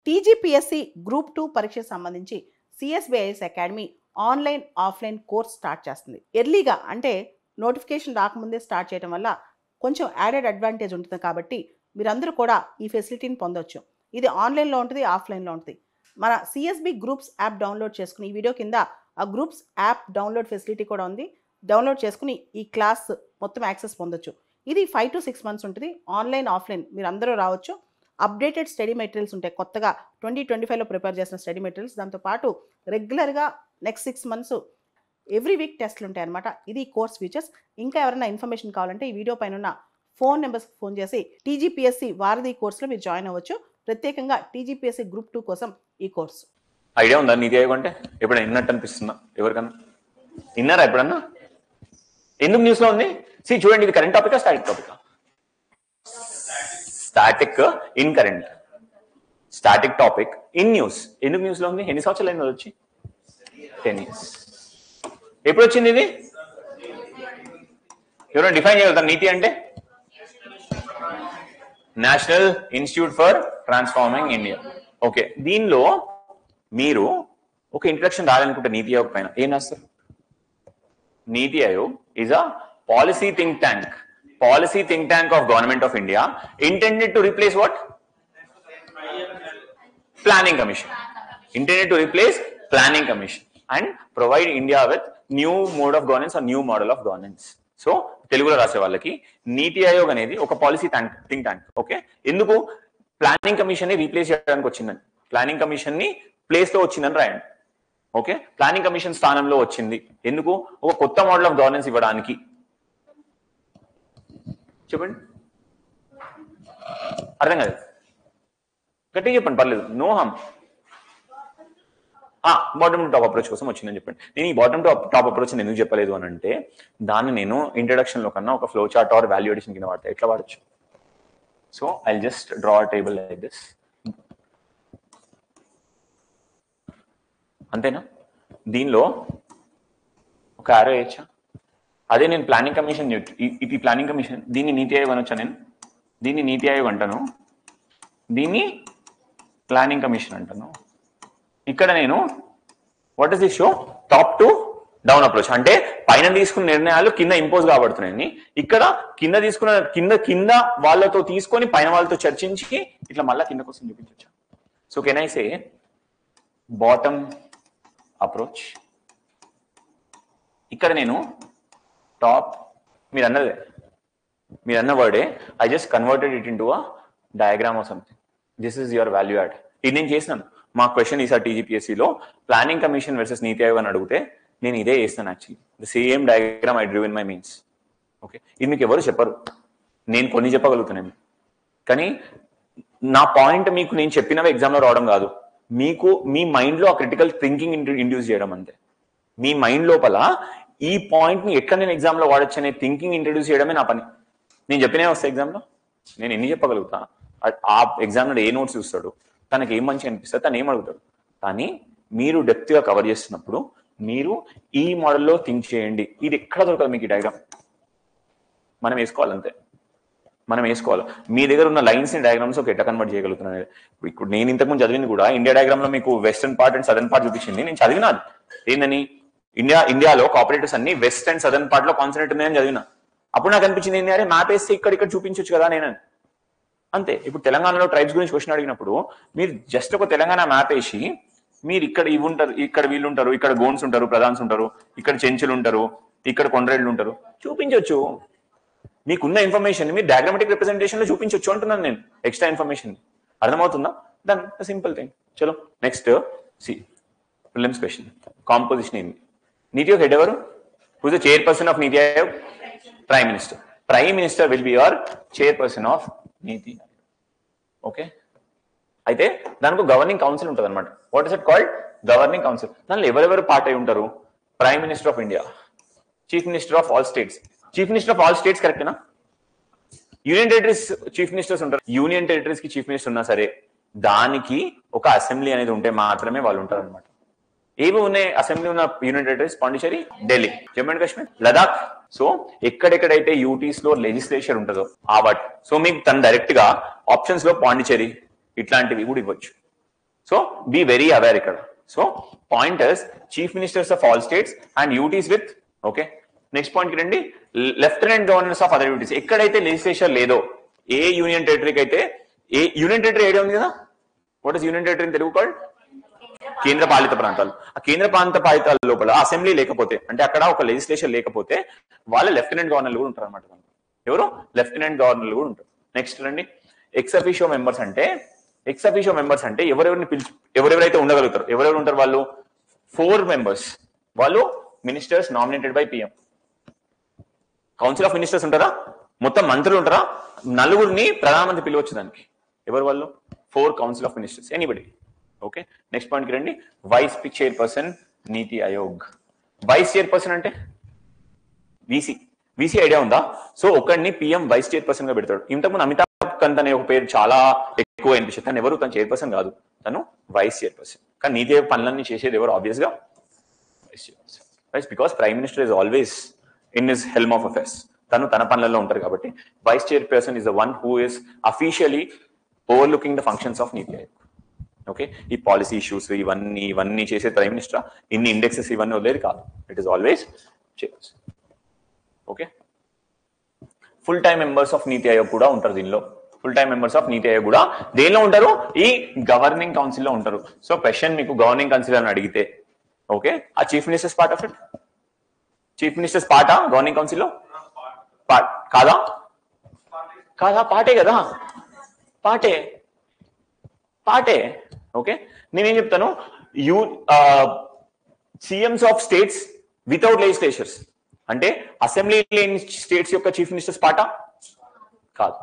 TGPSC group 2 పరీక్షకు సంబంధించి CSBIS academy online offline course start చేస్తుంది. ఎర్లీగా అంటే నోటిఫికేషన్ రాకముందే స్టార్ట్ చేయడం వల్ల కొంచెం యాడెడ్ అడ్వాంటేజ్ ఉంటుంది కాబట్టి మీరందరూ కూడా ఈ ఫెసిలిటీని పొందొచ్చు. ఇది ఆన్లైన్లో ఉంటుంది, ఆఫ్లైన్లో ఉంటుంది. మన సిఎస్బి గ్రూప్స్ యాప్ డౌన్లోడ్ చేసుకుని ఈ వీడియో కింద ఆ గ్రూప్స్ యాప్ డౌన్లోడ్ ఫెసిలిటీ కూడా ఉంది. డౌన్లోడ్ చేసుకుని ఈ క్లాస్ మొత్తం యాక్సెస్ పొందొచ్చు. ఇది 5 to 6 months ఉంటుంది. ఆన్లైన్ ఆఫ్లైన్ మీరు అందరూ రావచ్చు. అప్డేటెడ్ స్టడీ మెటీరియల్స్ ఉంటాయి. కొత్తగా 2025లో ప్రిపేర్ చేసిన స్టడీ మెటీరియల్స్, దాంతోపాటు రెగ్యులర్గా నెక్స్ట్ 6 months ఎవ్రీ వీక్ టెస్ట్లు ఉంటాయి అనమాట. ఇది కోర్స్ ఫీచర్స్. ఇంకా ఎవరైనా ఇన్ఫర్మేషన్ కావాలంటే ఈ వీడియో పైన ఉన్న ఫోన్ నెంబర్స్కి ఫోన్ చేసి టీజీపీఎస్సీ వారధి కోర్సులో మీరు జాయిన్ అవ్వచ్చు. ప్రత్యేకంగా టీజీపీఎస్సీ గ్రూప్ 2 కోసం ఈ కోర్సు. ఐడియా ఉందా నీతి ఆయోగ్ అంటే? ఎప్పుడైనా విన్నట్టు అనిపిస్తుందా ఎవరికన్నా? విన్నారా ఎప్పుడన్నా? ఎందుకు న్యూస్లో ఉంది? చూడండి, ఇది కరెంట్ టాపికా స్టాటిక్ టాపికా? Static in current, static topic in news. ఎందుకు న్యూస్లో ఉంది? ఎన్ని సంవత్సరాలు అయింది వచ్చి? 10 years. ఎప్పుడు వచ్చింది ఇది? ఎవరైనా డిఫైన్ చేయగలుగుతారు నీతి అంటే? National institute for transforming India. Okay, దీనిలో మీరు ఒక ఇంట్రడక్షన్ రాయాలనుకుంటే నీతి ఆయోగ్ పైన ఏం రాస్తారు? నీతి Aayog is a policy think tank. Policy think tank of Government of India intended to replace what? Planning Commission. Intended to replace Planning Commission and provide India with new mode of governance or new model of governance. So, తెలుగులో రాసే వాళ్ళకి నీతి ఆయోగ్ అనేది ఒక policy think tank. Okay, ఎందుకు planning commission ని replace చేయడానికి వచ్చిందని, planning commission ని ప్లేస్ లో వచ్చిందని రాయండి. ఓకే, ప్లానింగ్ కమిషన్ స్థానంలో వచ్చింది ఎందుకు? ఒక కొత్త మోడల్ ఆఫ్ గవర్నెన్స్ ఇవ్వడానికి. చెప్పండి, అర్థం కాదు, గట్టిగా చెప్పండి, పర్లేదు, no harm. Bottom to top approach కోసం వచ్చిందని చెప్పండి. నేను ఈ బాటమ్ టు టాప్ అప్రోచ్ ఎందుకు చెప్పలేదు అని అంటే, దాన్ని నేను ఇంట్రడక్షన్ లో కన్నా ఒక ఫ్లో చార్ట్ ఆర్ వాల్యుయేషన్ కింద వాడతా. ఎట్లా వాడచ్చు? So I just draw a table like this. అంతేనా? దీనిలో ఒక ఆరో వేయచ్చా? అదే నేను ప్లానింగ్ కమిషన్, ఇది ప్లానింగ్ కమిషన్, దీన్ని నీతి ఆయోగ్ అనొచ్చా? నేను దీన్ని నీతి ఆయోగ్ అంటాను, దీన్ని ప్లానింగ్ కమిషన్ అంటాను. ఇక్కడ నేను what is this show? Top to down approach. అంటే పైన తీసుకున్న నిర్ణయాలు కింద ఇంపోజ్ కాబడుతున్నాయి. ఇక్కడ కింద తీసుకున్న కింద వాళ్ళతో తీసుకొని పైన వాళ్ళతో చర్చించి ఇట్లా మళ్ళా కింద కోసం చూపించవచ్చు. So can I say bottom approach? ఇక్కడ నేను టాప్, మీరు అన్న వర్డే I just converted it into a diagram or something. This is your value add. ఇది నేను చేసినాను. మా క్వశ్చన్ ఈసారి టీజీపీఎస్సీలో ప్లానింగ్ కమిషన్ వర్సెస్ నీతి ఆయోగ్ అని అడిగితే నేను ఇదే చేస్తాను. Actually the same diagram I Drew in my means. Okay, ఇది మీకు ఎవరు చెప్పరు, నేను కొన్ని చెప్పగలుగుతున్నాను. కానీ నా పాయింట్ మీకు నేను చెప్పినవి ఎగ్జామ్లో రావడం కాదు, మీకు మీ మైండ్లో ఆ క్రిటికల్ థింకింగ్ ఇండ్యూస్ చేయడం అంతే. మీ మైండ్ లోపల ఈ పాయింట్ ని ఎట్లా నేను ఎగ్జామ్ లో వాడచ్చు అనే థింకింగ్ ఇంట్రడ్యూస్ చేయడమే నా పని. నేను చెప్పినే వస్తాయి ఎగ్జామ్ లో, నేను ఎన్ని చెప్పగలుగుతా? ఆ ఎగ్జామ్ లో ఏ నోట్స్ చూస్తాడు, తనకి ఏం మంచిగా అనిపిస్తుంది, తను ఏం అడుగుతాడు. కానీ మీరు డెప్త్ గా కవర్ చేస్తున్నప్పుడు మీరు ఈ మోడల్లో థింక్ చేయండి. ఇది ఎక్కడ దొరకదు మీకు ఈ డయాగ్రామ్, మనం వేసుకోవాలంతే, మనం వేసుకోవాలి. మీ దగ్గర ఉన్న లైన్స్ ని డయాగ్రామ్స్ ఒక ఎట్లా కన్వర్ట్ చేయగలుగుతున్నాను. ఇప్పుడు నేను ఇంతకుముందు చదివింది కూడా ఇండియా డయాగ్రామ్ లో మీకు western part and southern part చూపించింది. నేను చదివినాను ఏందని, ఇండియాలో కోఆపరేటివ్స్ అన్ని వెస్ట్ అండ్ సదర్న్ పార్ట్ లో కాన్సన్ట్రేట్ ఉన్నాయని చదివినా. అప్పుడు నాకు అనిపించింది ఏంటి, అరే మ్యాప్ వేస్తే ఇక్కడ చూపించవచ్చు కదా నేను. అంతే. ఇప్పుడు తెలంగాణలో ట్రైబ్స్ గురించి క్వశ్చన్ అడిగినప్పుడు మీరు జస్ట్ ఒక తెలంగాణ మ్యాప్ వేసి మీరు ఇక్కడ ఇవి ఉంటారు, ఇక్కడ వీళ్ళు ఉంటారు, ఇక్కడ గోన్స్ ఉంటారు, ప్రధాన్స్ ఉంటారు, ఇక్కడ చెంచులు ఉంటారు, ఇక్కడ కొండ్రేళ్లు ఉంటారు చూపించవచ్చు. మీకున్న ఇన్ఫర్మేషన్ మీరు డయాగ్రామటిక్ రిప్రజెంటేషన్ లో చూపించవచ్చు అంటున్నాను నేను. ఎక్స్ట్రా ఇన్ఫర్మేషన్ అర్థమవుతుందా? Then simple thing. చలో next see prelims question. Composition ఏంది? నీతి ఆయోగ్ హెడ్ ఎవరు? Who is the chairperson of NITI Aayog? Prime minister. Prime minister will be your chairperson of NITI Aayog. Okay, అయితే దానికి గవర్నింగ్ కౌన్సిల్ ఉంటుంది అనమాట. What is it called? Governing council. దానిలో ఎవరెవరు part అయి ఉంటారు? Prime minister of India, chief minister of all states. Chief minister of all states కరెక్టేనా? Union territories chief ministers ఉంటారు. యూనియన్ టెరిటరీస్ కి చీఫ్ మినిస్టర్ ఉన్నా సరే దానికి ఒక అసెంబ్లీ అనేది ఉంటే మాత్రమే వాళ్ళు ఉంటారు అనమాట. ఏవి ఉన్నాయి అసెంబ్లీ ఉన్న union territories? Pondicherry, Delhi, Jammu and Kashmir, Ladakh. So ఎక్కడెక్కడైతే యూటీస్ లో లెజిస్లేచర్ ఉంటుందో ఆ వాటి, సో మీకు తను డైరెక్ట్ గా ఆప్షన్స్ లో పాండిచేరి ఇట్లాంటివి కూడా ఇవ్వచ్చు. సో బీ వెరీ అవేర్ ఇక్కడ. So pointers chief ministers of all states and UTs with okay. Next point రండి, lieutenant governors of other UTs. ఎక్కడైతే లెజిస్లేచర్ లేదో, ఏ యూనియన్ టెరిటరీకి అయితే, ఏ యూనియన్ టెరిటరీ ఐడియా ఉంది కదా, what is union territory in Telugu called? కేంద్ర పాలిత ప్రాంతాలు. ఆ కేంద్ర ప్రాంతాల లోపల అసెంబ్లీ లేకపోతే, అంటే అక్కడ ఒక లెజిస్లేషన్ లేకపోతే వాళ్ళ లెఫ్టినెంట్ గవర్నర్లు కూడా ఉంటారు అనమాట. ఎవరు? లెఫ్టినెంట్ గవర్నర్లు కూడా ఉంటారు. నెక్స్ట్ రండి, ఎక్స్ అఫీషియో మెంబర్స్ అంటే, ఎక్స్ అఫీషియో మెంబర్స్ అంటే ఎవరెవరైతే ఉండగలుగుతారు, ఎవరెవరు ఉంటారు వాళ్ళు? 4 మెంబర్స్. వాళ్ళు ministers nominated by PM. Council of ministers ఉంటారా, మొత్తం మంత్రులు ఉంటారా, 4 ప్రధానమంత్రి పిలవచ్చు దానికి. ఎవరు వాళ్ళు? 4 council of ministers, anybody. Okay. Next point కి రండి, వైస్ చైర్పర్సన్ నీతి ఆయోగ్. వైస్ చైర్పర్సన్ అంటే వీసీ. వీసీ ఐడియా ఉందా? సో ఒకరిని పిఎం వైస్ చైర్పర్సన్ గా పెడతాడు. ఇంతకుముందు అమితాబ్ కంత్ అనే ఒక పేరు చాలా ఎక్కువ అనిపిస్తుంది. తను ఎవరు? తను చైర్పర్సన్ కాదు, తను వైస్ చైర్పర్సన్. కానీ నీతి ఆయోగ్ పనులన్నీ చేసేది ఎవరు? ఆబ్వియస్ గా vice chairperson. Right, because prime minister is always in his helm of affairs. తను తన పనులలో ఉంటారు కాబట్టి vice chairperson is the one who is officially overlooking the functions of NITI Aayog. Okay. ఈ పాలసీ ఇష్యూస్ ఇవన్నీ చేసే ప్రైమ్ మినిస్టర్, ఇన్ని ఇండెక్సెస్ ఇవన్నీ వదిలేది కాదు. It is always chairperson. Okay. Full time members of NITI Aayog కూడా ఉంటారు దీనిలో. Full time members of NITI Aayog కూడా దేనిలో ఉంటారు? ఈ గవర్నింగ్ కౌన్సిల్ లో ఉంటారు. సో క్వశ్చన్ మీకు గవర్నింగ్ కౌన్సిల్ అని అడిగితే, ఓకే, ఆ chief ministers part of it. Chief ministers పార్టా గవర్నింగ్ కౌన్సిల్లో? కాదా? కాదా? పార్టే కదా, పార్టే. ఓకే. నేనేం చెప్తాను, CMs of states without legislatures అంటే అసెంబ్లీ లేని స్టేట్స్ యొక్క చీఫ్ మినిస్టర్స్ పార్టా? కాదు.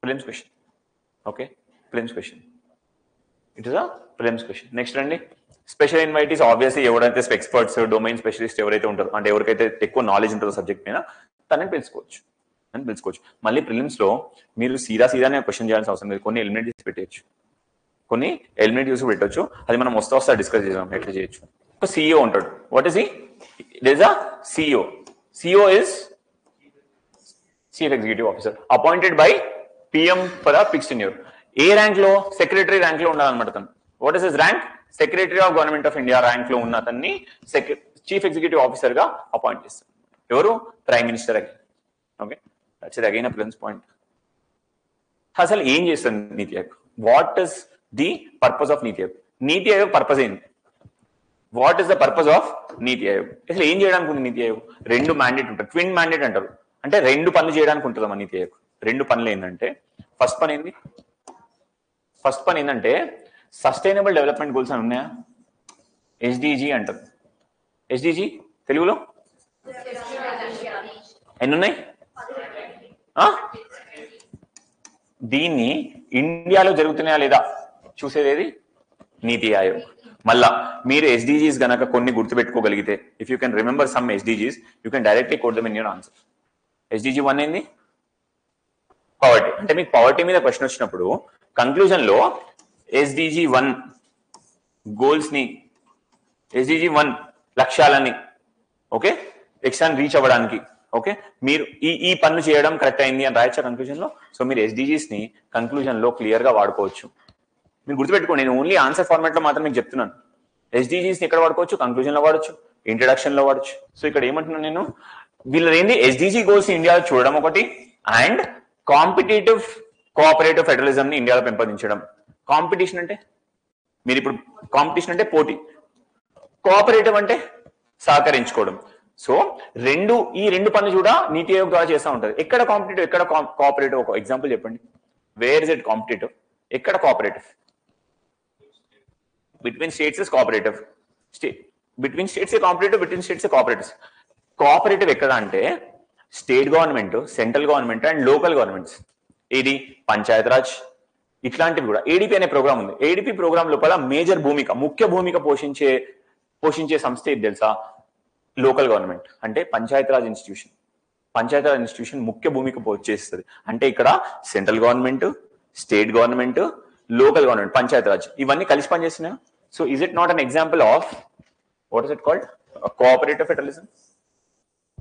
Prelims question. Okay, prelims question. It is a prelims question. Next రండి, స్పెషల్ ఇన్వైటీస్. ఆబ్వియస్లీ ఎవరైతే ఎక్స్పర్ట్స్, డొమైన్ స్పెషలిస్ట్ ఎవరైతే ఉంటారో, అంటే ఎవరికైతే ఎక్కువ నాలెడ్జ్ ఉంటుందో సబ్జెక్ట్ మీద, తనని పిలుచుకోవచ్చు. మళ్ళీ ప్రిలిమ్స్ లో మీరు సీదానే క్వశ్చన్ చేయాల్సిన అవసరం లేదు. కొన్ని ఎలిమినేట్ చేసి పెట్టచ్చు, కొన్ని ఎలిమినేట్ చేసి పెట్టచ్చు. అది మనం వస్తా డిస్కస్ చేద్దాం ఎట్లా చేయొచ్చు. ఒక సిఇఓ ఉంటాడు. What is he? There is a CEO. CEO is chief executive officer appointed by PM for a fixed tenure. ఏ ర్యాంక్ లో? సెక్రటరీ ర్యాంక్ లో ఉండాలన్నమాట తను. What is his rank? Secretary of government of India rank లో ఉన్న అతన్ని chief executive officer గా appoint చేస్తారు. ఎవరు? Prime minister. Again. Okay, that's it again a prelims point. అసలు ఏం చేస్తుంది NITI Aayog? What is the purpose of NITI Aayog? NITI Aayog purpose ఏంటి? What is the purpose of NITI Aayog? అసలు ఏం చేయడానికి ఉంది నీతి ఆయోగ్? 2 మ్యాండేట్ ఉంటారు, ట్విన్ మ్యాండేట్ అంటారు. అంటే 2 పనులు చేయడానికి ఉంటుంది మా నీతి ఆయోగ్. 2 పనులు ఏంటంటే, ఫస్ట్ పని ఏంటంటే సస్టైనబుల్ డెవలప్మెంట్ గోల్స్ అని ఉన్నాయా? ఎస్డిజి అంటారు. ఎస్డిజి తెలుగులో ఎన్ని ఉన్నాయి? దీన్ని ఇండియాలో జరుగుతున్నాయా లేదా చూసేది నీతి ఆయోగ్. మళ్ళా మీరు ఎస్డిజీస్ గనక కొన్ని గుర్తుపెట్టుకోగలిగితే, if you can remember some SDGs, you can directly quote them in your answer. SDG 1 ఏంది? పవర్టీ. అంటే మీకు పవర్టీ మీద క్వశ్చన్ వచ్చినప్పుడు కంక్లూజన్ లో ఎస్డిజి 1 గోల్స్ ని, ఎస్డిజి 1 లక్ష్యాలని, ఓకే, లక్ష్యాన్ని రీచ్ అవ్వడానికి, ఓకే, మీరు ఈ పనులు చేయడం కరెక్ట్ అయింది అని రాయొచ్చా కంక్లూజన్ లో? సో మీరు ఎస్డిజీస్ ని కంక్లూజన్ లో క్లియర్ గా వాడుకోవచ్చు. మీరు గుర్తుపెట్టుకోండి, నేను ఓన్లీ ఆన్సర్ ఫార్మాట్ లో మాత్రం మీకు చెప్తున్నాను. ఎస్డిజీస్ ని ఎక్కడ వాడుకోవచ్చు? కంక్లూజన్ లో వాడచ్చు, ఇంట్రడక్షన్ లో వాడచ్చు. సో ఇక్కడ ఏమంటున్నాను నేను, వీళ్ళది ఏంది? ఎస్డిజి గోల్స్ ఇండియాలో చూడడం ఒకటి, అండ్ కాంపిటేటివ్ కోఆపరేటివ్ ఫెడరలిజం ని ఇండియాలో పెంపొందించడం. కాంపిటీషన్ అంటే మీరు ఇప్పుడు కాంపిటీషన్ అంటే పోటీ, కోఆపరేటివ్ అంటే సహకరించుకోవడం. సో ఈ రెండు పనులు కూడా నీతి ఆయోగ్ ద్వారా చేస్తూ ఉంటుంది. ఎక్కడ కాంపిటేటివ్, ఎక్కడ కోఆపరేటివ్? ఒక ఎగ్జాంపుల్ చెప్పండి. Where is it competitive? ఎక్కడ cooperative? Between states is cooperative. Between states competitive, between states cooperative. Cooperative ఎక్కడ అంటే state government, central government and local governments. ఇది పంచాయత్ రాజ్, ఇట్లాంటివి కూడా. ఏడిపి అనే ప్రోగ్రామ్ ఉంది. ఏడిపి ప్రోగ్రామ్ లోపల మేజర్ భూమిక, ముఖ్య భూమిక పోషించే సంస్థ ఏది తెలుసా? Local government. అంటే పంచాయత్ రాజ్ ఇన్స్టిట్యూషన్ ముఖ్య భూమిక చేస్తుంది. అంటే ఇక్కడ central government, state government, local government, panchayat raj ఇవన్నీ కలిసి పనిచేస్తున్నాయా? So is it not an example of what is it called? Cooperative federalism.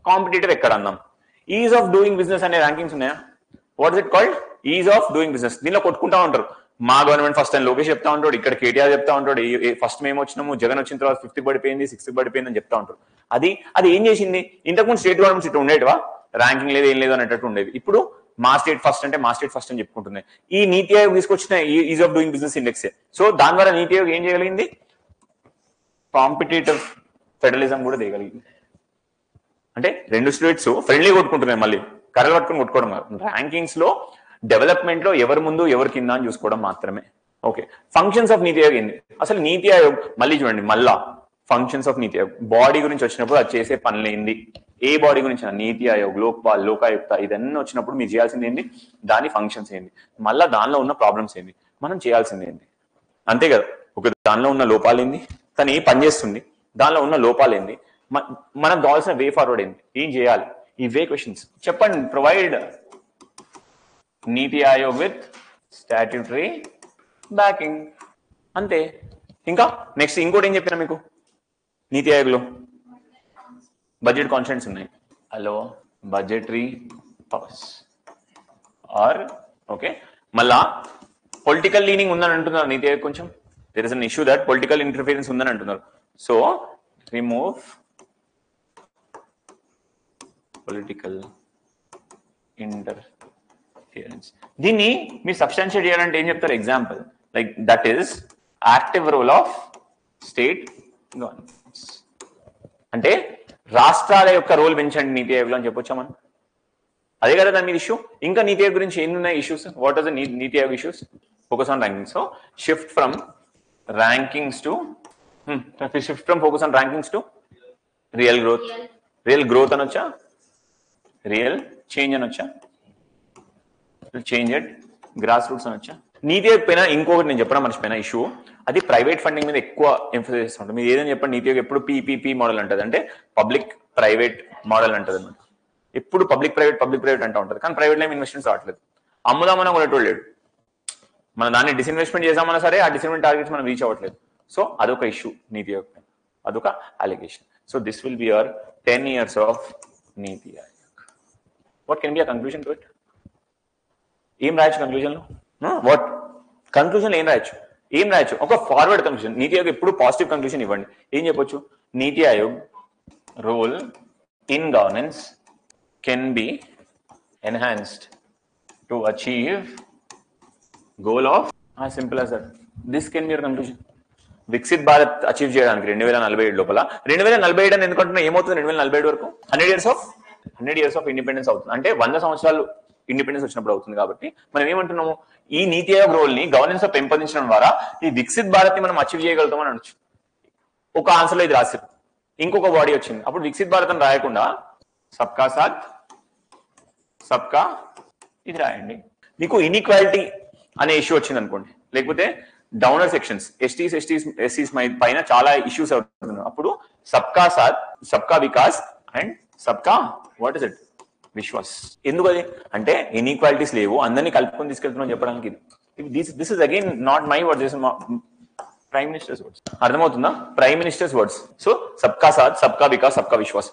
Competitive ఎక్కడ అన్నాం? ఈజ్ ఆఫ్ డూయింగ్ బిజినెస్ అనే ర్యాంకింగ్స్ ఉన్నాయా? What is it called? Ease of doing business. దీనిలో కొట్టుకుంటా ఉంటారు. మా గవర్నమెంట్ ఫస్ట్ అని లోకేష్ చెప్తా ఉంటాడు, ఇక్కడ కేటీఆర్ చెప్తా ఉంటాడు, ఫస్ట్ మేము వచ్చినాము, జగన్ వచ్చిన తర్వాత 5th పడిపోయింది, 6th పడిపోయింది అని చెప్తా ఉంటారు. అది ఏం చేసింది? ఇంతకుముందు స్టేట్ గవర్నమెంట్స్ ఇట్లా ఉండేటివా? ర్యాంకింగ్ లేదు, ఏం లేదు అనేటట్టు ఉండేది. ఇప్పుడు మా స్టేట్ ఫస్ట్ అంటే మా స్టేట్ ఫస్ట్ అని చెప్పుకుంటున్నాయి. ఈ నీతి ఆయోగ్ తీసుకొచ్చిన is of doing business index. So దాని ద్వారా నీతి ఆయోగ్ ఏం చేయగలిగింది? కాంపిటేటివ్ ఫెడరలిజం కూడా చేయగలిగింది. అంటే 2 స్టేట్స్ ఫ్రెండ్లీ కొట్టుకుంటున్నాయి, మళ్ళీ కర్రలు పట్టుకుని కొట్టుకోవడం. ర్యాంకింగ్స్ లో డెవలప్మెంట్ లో ఎవరి ముందు ఎవరి కింద అని చూసుకోవడం మాత్రమే. Okay, functions of NITI Aayog ఏంది? అసలు నీతి ఆయోగ్ మళ్ళీ చూడండి, మళ్ళా functions of NITI Aayog body గురించి వచ్చినప్పుడు అది చేసే పనులు ఏంది? ఏ బాడీ గురించి? నీతి ఆయోగ్, లోక్పాల్, లోకాయుక్త, ఇదన్నీ వచ్చినప్పుడు మీరు చేయాల్సింది ఏంది? దాని ఫంక్షన్స్ ఏంది? మళ్ళా దానిలో ఉన్న ప్రాబ్లమ్స్ ఏంది? మనం చేయాల్సింది ఏంది? అంతే కదా. ఒక దానిలో ఉన్న లోపాలు ఏంది, తను ఏ పని చేస్తుంది, దానిలో ఉన్న లోపాలు ఏంది, మనకు కావాల్సిన వే ఫార్వర్డ్ ఏంది, ఏం చేయాలి? ఇవే క్వశ్చన్స్ చెప్పండి. Provide NITI Aayog with statutory backing, అంతే. ఇంకా నెక్స్ట్ ఇంకోటి ఏం చెప్పినా మీకు? నీతి ఆయోగ్లో బడ్జెట్ కాన్స్టెంట్స్ ఉన్నాయి. Hello, budgetary powers are okay. మళ్ళా పొలిటికల్ లీనింగ్ ఉందని అంటున్నారు నీతి ఆయోగ్. కొంచెం there is an issue that political interference ఉందని అంటున్నారు. So remove political interference. దీన్ని మీరు సబ్స్టాన్షియేట్ చేయాలంటే ఏం చెప్తారు? Example like that is active role of state governments. అంటే రాష్ట్రాల యొక్క రోల్ పెంచండి నీతి ఆయోగ్లో అని చెప్పొచ్చా మనం? అదే కదా దాని మీద ఇష్యూ. ఇంకా నీతి ఆయోగ్ గురించి ఎన్ని ఉన్నాయి issues? What are the NITI Aayog issues? Focus on rankings. So shift from rankings to focus on rankings to real growth. Real growth అనొచ్చా? రియల్ చేంజ్ అనొచ్చా? చేంజ్ ఎట్ గ్రాస్ రూట్స్ అనొచ్చా? నీతి ఆయోగ్ పైన ఇంకొకటి నేను చెప్పడం మర్చిపోయిన ఇష్యూ, అది ప్రైవేట్ ఫండింగ్ మీద ఎక్కువ ఎంఫోసిస్ చేస్తూ ఉంటుంది. మీరు ఏదైనా చెప్పండి, నీతి ఆయోగ్ ఎప్పుడు పీపీపీ మోడల్ అంటది, అంటే పబ్లిక్ ప్రైవేట్ మోడల్ అంటది అనమాట. ఎప్పుడు పబ్లిక్ ప్రైవేట్ అంటూ ఉంటుంది, కానీ ప్రైవేట్ లో ఇన్వెస్ట్మెంట్స్ రావట్లేదు. అమ్ముదామన్నా కొనేటోళ్ళు లేడు. మన దాన్ని డిస్ఇన్వెస్ట్మెంట్ చేసామన్నా సరే ఆ డిస్ఇన్వెస్ట్మెంట్ టార్గెట్స్ మనం రీచ్ అవ్వట్లేదు. సో అదొక ఇష్యూ నీతి ఆయోగ్ పైన, అదొక allegation. So this will be your 10 years of NITI Aayog. What can be a conclusion to it? ఏం రాయొచ్చు కంక్లూజన్ లో? వాట్ కంక్లూజన్ ఏం రాయొచ్చు? ఒక ఫార్వర్డ్ కంక్లూజన్. నీతి ఆయోగ్ ఎప్పుడు పాజిటివ్ కంక్లూజన్ ఇవ్వండి. ఏం చెప్పొచ్చు? NITI Aayog role in governance can be enhanced to achieve goal of, simple as that. This can be your conclusion. Viksit Bharat achieve చేయడానికి 2047 లోపల, 2047 అని ఎందుకంటున్నా ఏమవుతుంది? 2047 వరకు 100 years ఆఫ్ ఇండిపెండెన్స్ అవుతుంది. అంటే 100 సంవత్సరాలు ఇండిపెండెన్స్ వచ్చినప్పుడు అవుతుంది. కాబట్టి మనం ఏమంటున్నాము? ఈ నీతి ఆయోగ్ రోల్ ని గవర్నెన్స్ లో పెంపొందించడం ద్వారా ఈ వికసిత్ భారత్ ని మనం అచీవ్ చేయగలుగుతామని అనొచ్చు. ఒక ఆన్సర్ లో ఇది రాశారు, ఇంకొక బాడీ వచ్చింది, అప్పుడు వికసిత్ భారత్ అని రాయకుండా సబ్కా సాత్ సబ్కా ఇది రాయండి. మీకు ఇన్ఈక్వాలిటీ అనే ఇష్యూ వచ్చింది అనుకోండి, లేకపోతే డౌనర్ సెక్షన్స్ ఎస్టీస్ పైన చాలా ఇష్యూస్ అవుతున్నాయి, అప్పుడు సబ్కా సాత్ సబ్కా వికాస్ అండ్ సబ్కా వాట్ ఇస్ ఇట్ విశ్వాస్. ఎందుకు అది? అంటే ఇన్ఈక్వాలిటీస్ లేవు, అందరినీ కలుపుకొని తీసుకెళ్తున్నాం చెప్పడానికి. This is again not my words, this prime minister's words. అర్థమవుతుందా? Prime minister's words. సో సబ్కా సాత్ సబ్కా వికాస్ సబ్కా విశ్వాస్.